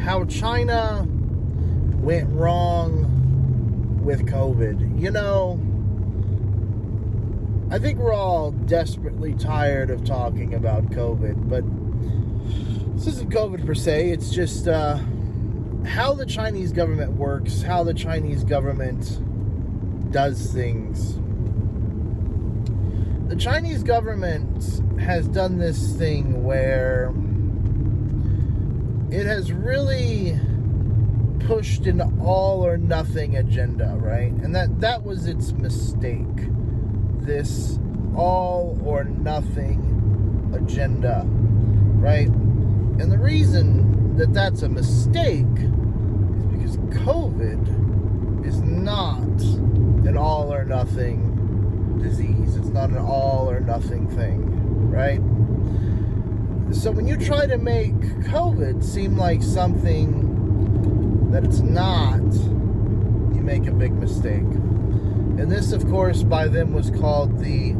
how China went wrong with COVID. You know, I think we're all desperately tired of talking about COVID, but this isn't COVID per se. It's just how the Chinese government works, how the Chinese government does things. The Chinese government has done this thing where it has really pushed an all or nothing agenda, right? And that was its mistake. This all or nothing agenda, right? And the reason that that's a mistake is because COVID is not an all or nothing disease. It's not an all or nothing thing, right? So when you try to make COVID seem like something that it's not, you make a big mistake. And this, of course, by them was called the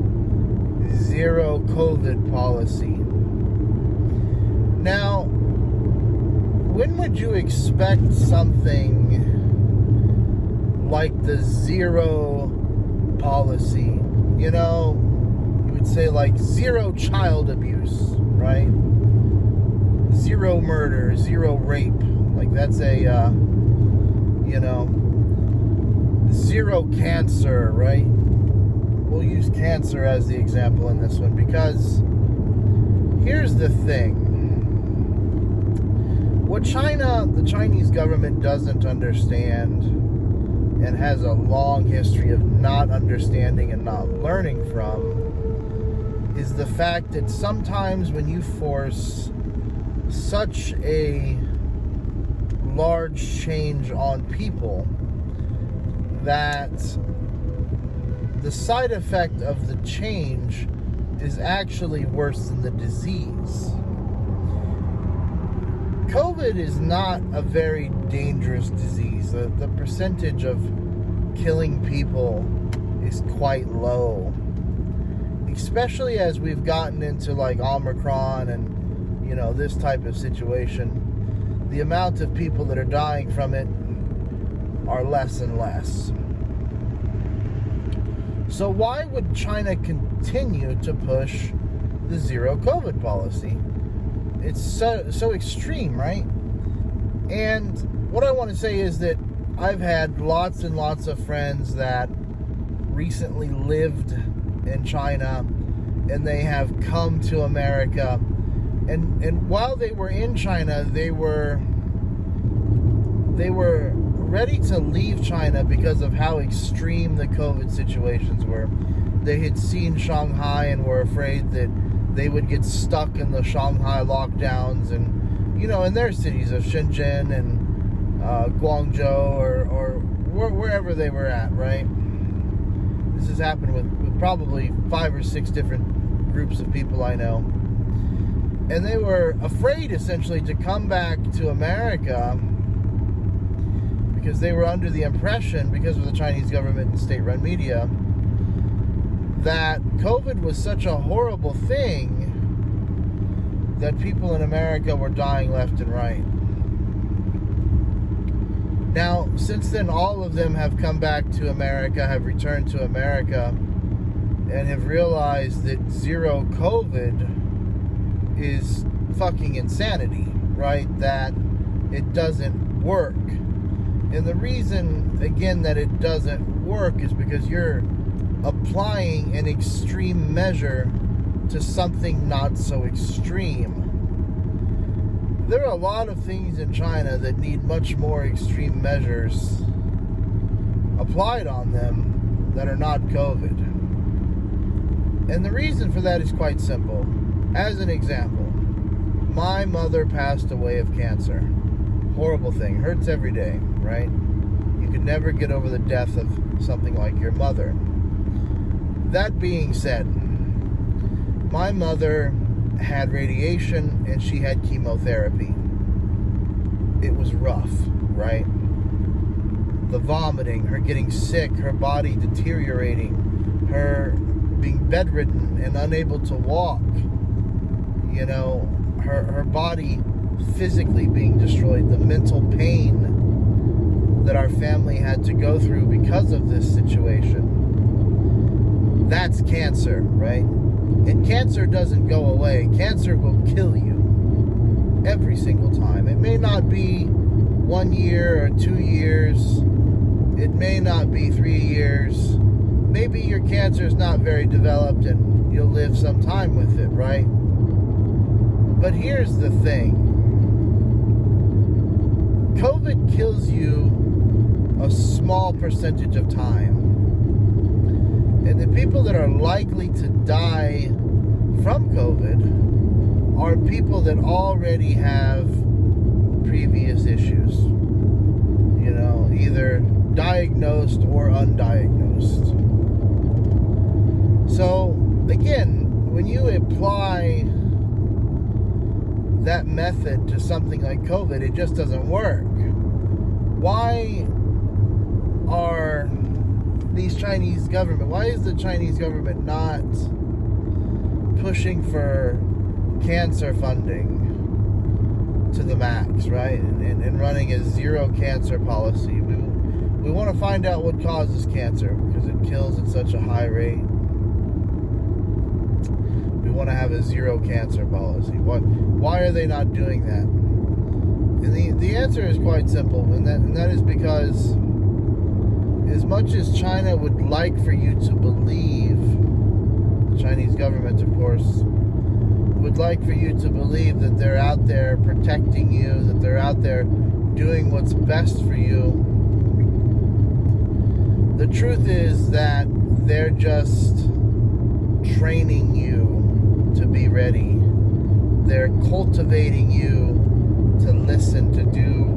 zero COVID policy. Now, when would you expect something like the zero policy? You know, you would say like zero child abuse, right? Zero murder, zero rape. Like that's a, zero cancer, right? We'll use cancer as the example in this one because here's the thing. What the Chinese government doesn't understand and has a long history of not understanding and not learning from is the fact that sometimes when you force such a large change on people that the side effect of the change is actually worse than the disease. COVID is not a very dangerous disease. The percentage of killing people is quite low. Especially as we've gotten into like Omicron and, this type of situation. The amount of people that are dying from it are less and less. So why would China continue to push the zero COVID policy? It's so extreme, right? And what I want to say is that I've had lots and lots of friends that recently lived in China and they have come to America. And while they were in China, they were ready to leave China because of how extreme the COVID situations were. They had seen Shanghai and were afraid that they would get stuck in the Shanghai lockdowns and, in their cities of Shenzhen and Guangzhou or wherever they were at, right? This has happened with probably 5 or 6 different groups of people I know. And they were afraid, essentially, to come back to America because they were under the impression, because of the Chinese government and state-run media, that COVID was such a horrible thing that people in America were dying left and right. Now, since then, all of them have come back to America, have returned to America, and have realized that zero COVID is fucking insanity, right? That it doesn't work. And the reason, again, that it doesn't work is because you're applying an extreme measure to something not so extreme. There are a lot of things in China that need much more extreme measures applied on them that are not COVID. And the reason for that is quite simple. As an example, my mother passed away of cancer. Horrible thing. Hurts every day, right? You could never get over the death of something like your mother. That being said, my mother had radiation and she had chemotherapy. It was rough, right? The vomiting, her getting sick, her body deteriorating, her being bedridden and unable to walk, her body physically being destroyed, the mental pain that our family had to go through because of this situation. That's cancer, right? And cancer doesn't go away. Cancer will kill you every single time. It may not be 1 year or 2 years. It may not be 3 years. Maybe your cancer is not very developed and you'll live some time with it, right? But here's the thing. COVID kills you a small percentage of time. And the people that are likely to die from COVID are people that already have previous issues. You know, either diagnosed or undiagnosed. So, again, when you apply that method to something like COVID, it just doesn't work. Why are these Chinese government, why is the Chinese government not pushing for cancer funding to the max, right? And running a zero cancer policy? We want to find out what causes cancer because it kills at such a high rate. We want to have a zero cancer policy. Why are they not doing that? And the answer is quite simple, and that is because as much as China would like for you to believe, the Chinese government, of course, would like for you to believe that they're out there protecting you, that they're out there doing what's best for you, the truth is that they're just training you to be ready. They're cultivating you to listen, to do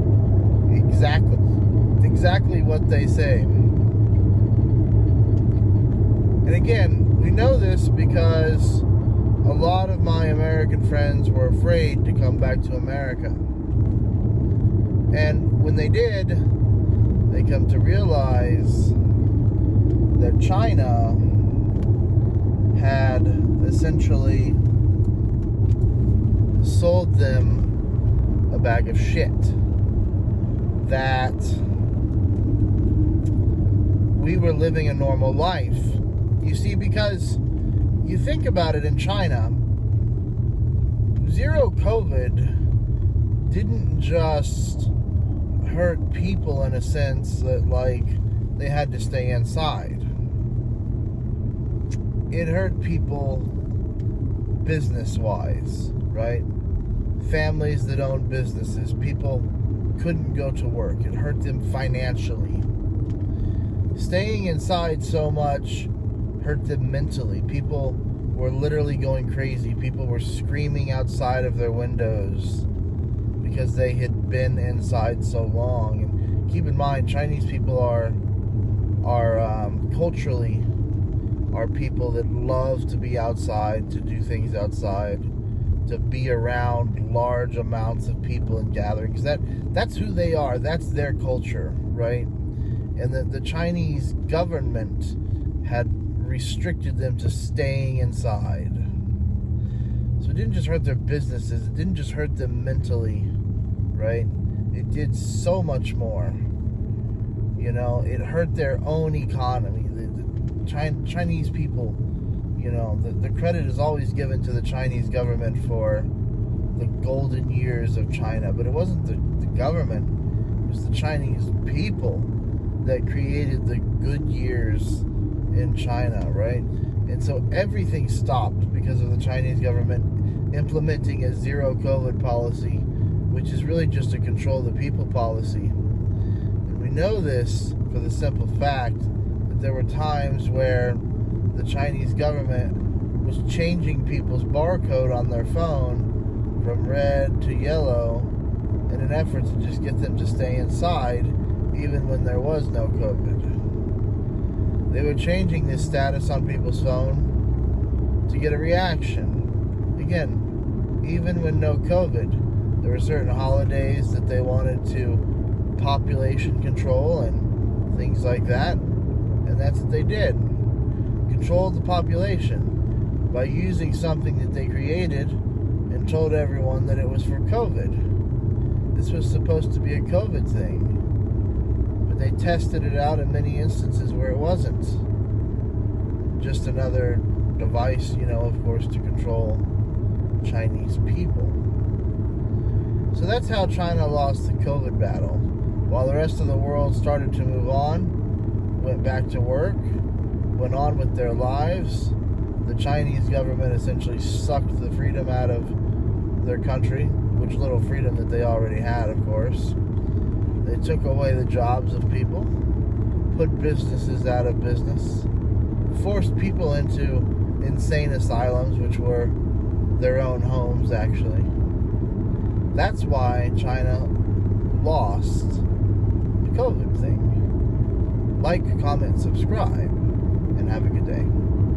exactly what they say. And again, we know this because a lot of my American friends were afraid to come back to America. And when they did, they come to realize that China had essentially sold them a bag of shit. That we were living a normal life. You see, because you think about it, in China, zero COVID didn't just hurt people in a sense that, like, they had to stay inside. It hurt people business-wise, right? Families that own businesses, people couldn't go to work. It hurt them financially. Staying inside so much hurt them mentally. People were literally going crazy. People were screaming outside of their windows because they had been inside so long. And keep in mind, Chinese people are culturally are people that love to be outside, to do things outside, to be around large amounts of people and gatherings. That's who they are. That's their culture, right? And the Chinese government had restricted them to staying inside. So it didn't just hurt their businesses. It didn't just hurt them mentally, right? It did so much more. You know, it hurt their own economy. The Chinese people, you know, the credit is always given to the Chinese government for the golden years of China. But it wasn't the government. It was the Chinese people that created the good years in China, right? And so everything stopped because of the Chinese government implementing a zero COVID policy, which is really just a control the people policy. And we know this for the simple fact that there were times where the Chinese government was changing people's barcode on their phone from red to yellow in an effort to just get them to stay inside even when there was no COVID. They were changing this status on people's phone to get a reaction. Again, even when no COVID, there were certain holidays that they wanted to population control and things like that. And that's what they did. Controlled the population by using something that they created and told everyone that it was for COVID. this was supposed to be a COVID thing. But they tested it out in many instances where it wasn't. Just another device, of course, to control Chinese people. So that's how China lost the COVID battle. While the rest of the world started to move on, went back to work, went on with their lives, the Chinese government essentially sucked the freedom out of their country, which little freedom that they already had, of course. They took away the jobs of people, put businesses out of business, forced people into insane asylums, which were their own homes, actually. That's why China lost the COVID thing. Like, comment, subscribe, and have a good day.